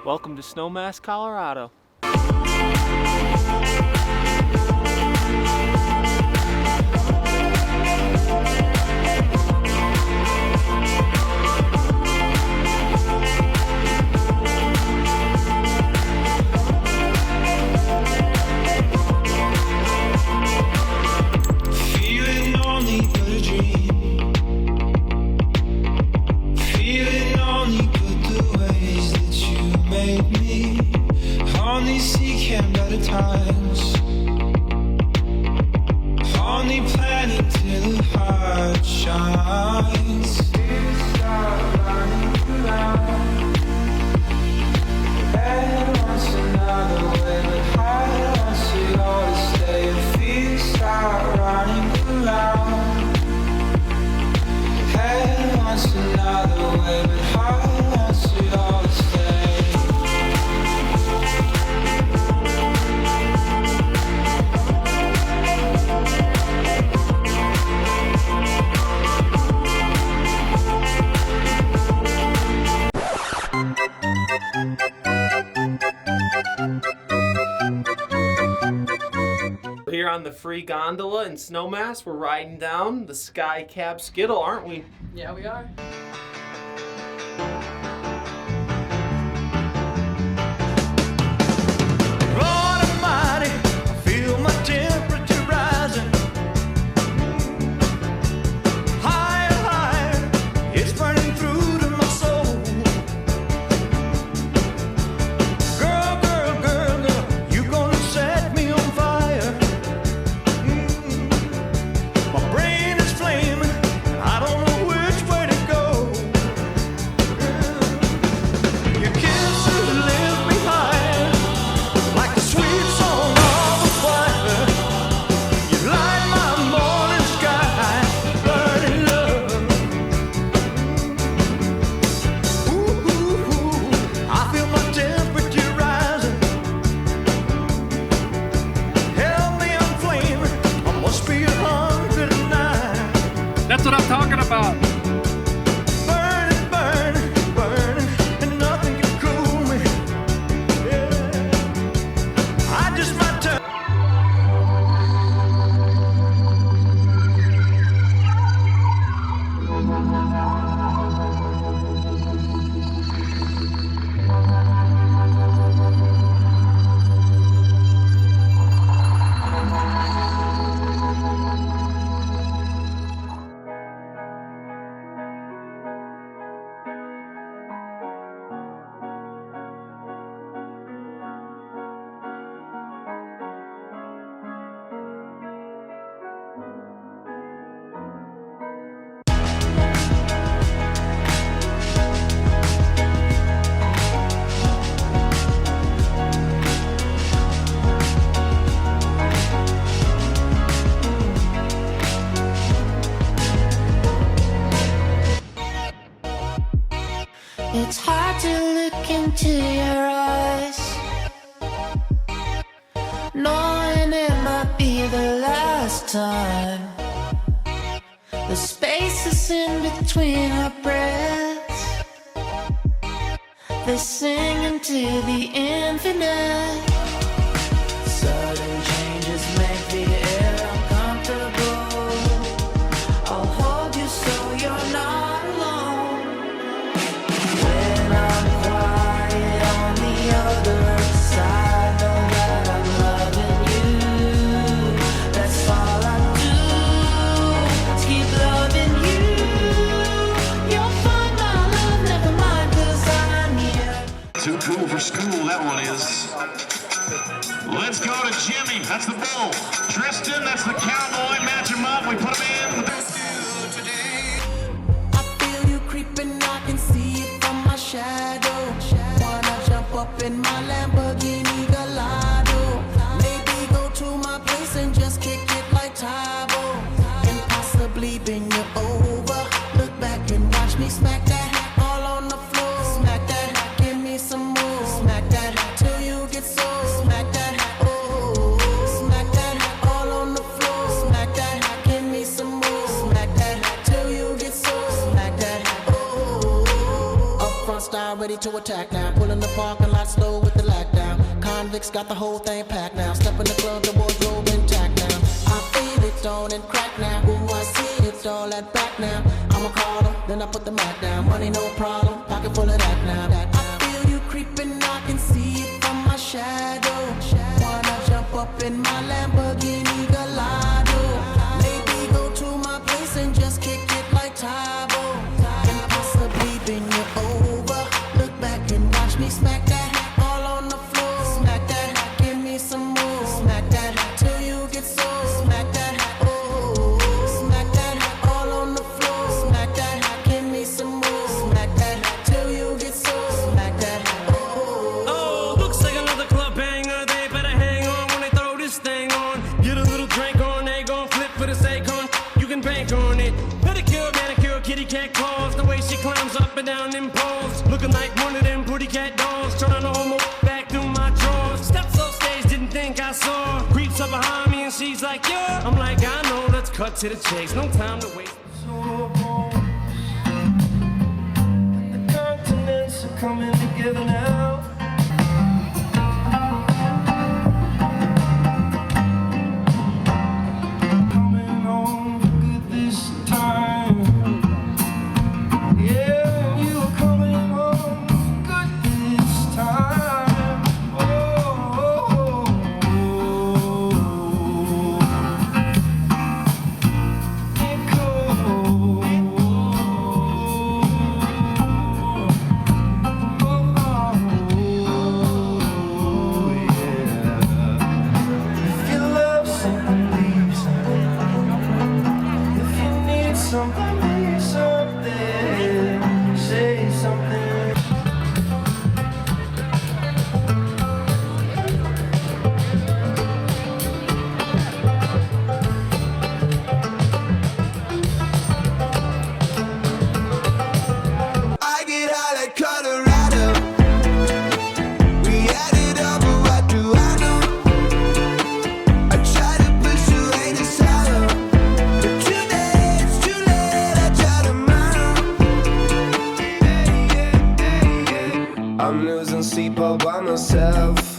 Welcome to Snowmass, Colorado. Feeling only but a dream. Feeling only but the ways that you made me. Only seeking better times. Only planning till the heart shines. Tears start running around. Head wants another way, but heart wants it all to stay. And fears start running around. Head wants another way, but heart wants it all to stay. Here on the free gondola in Snowmass, we're riding down the Sky Cab Skittle, aren't we? Yeah, we are. Lord Almighty, I feel my temperature rising. Higher, higher, it's burning through to my soul. Girl, girl, girl, girl, you gonna set me on fire. My brain is flaming, and I don't know which way to go. Your kisses lift me higher, like a sweet song of a choir. You light my morning sky, burning love. Ooh, ooh, ooh, I feel my temperature rising. Help me, I'm flaming. I must be 109. That's what I'm talking about. Burning, burning, burning, and nothing can cool me. Yeah, I just might turn. It's hard to look into your eyes, knowing it might be the last time. The spaces in between our breaths, they sing into the infinite. Sudden changes make the air uncomfortable. I'll hold you so you're not alone. When I'm quiet on the other side, know that I'm loving you. That's all I do, is keep loving you. You'll find my love, never mind, 'cause I'm here. Too cool for school, that one is. Let's go to Jimmy, that's the bull. Tristan, that's the cowboy. Match him up, we put him in. I feel you creeping, I can see it from my shadow. Wanna jump up in my Lamborghini Gallardo. Maybe go to my place and just kick it like Tybo. And possibly bend you over. Look back and watch watch me smack that all on the floor. Smack that, give me some more. Smack that till you get sore. Smack that, oh. Smack that all on the floor. Smack that, give me some more. Smack that till you get sore. Smack that, oh. Up front style, ready to attack now. Pulling the parking lot slow with the lack down. Convicts got the whole thing packed now. Step in the club, the wardrobe intact now. I feel it on and crack now. Ooh, I see it all at back now. I'ma call her, then I put the mat down. Money no problem, pocket full of that now. I feel you creeping, I can see it from my shadow. Wanna jump up in my Lamborghini Gallardo. Maybe go to my place and just kick it like Tybo. And possibly bend you over. Look back and watch me smack that all on the floor. Smack that, give me some more. Smack that till you get sore. Smack that, oh. Smack that all on the floor. Smack that, give me some more. Smack that till you get sore. Smack that, oh. Oh, looks like another club banger. They better hang on when they throw this thing on. Get a little drink on, they gon' flip for this Akon. You can bank on it. Pedicure, manicure, kitty cat claws. The way she climbs up and down them poles. Looking like one of them pretty cat dolls. Trying to homo back through my drawers. Steps off stage, didn't think I saw. Creeps up behind me and she's like, yeah. I'm like, I know, let's cut to the chase. No time to waste. The continents are coming together now. Coming home for good this time. Yeah, you are coming home for good this time. Oh, oh, If you love something, leave something. If you need something, leave something. Say something. I get high like Colorado. We added up, but what do I know? I try to push away the sorrow, but today it's too late. I try tomorrow. I'm losing sleep all by myself.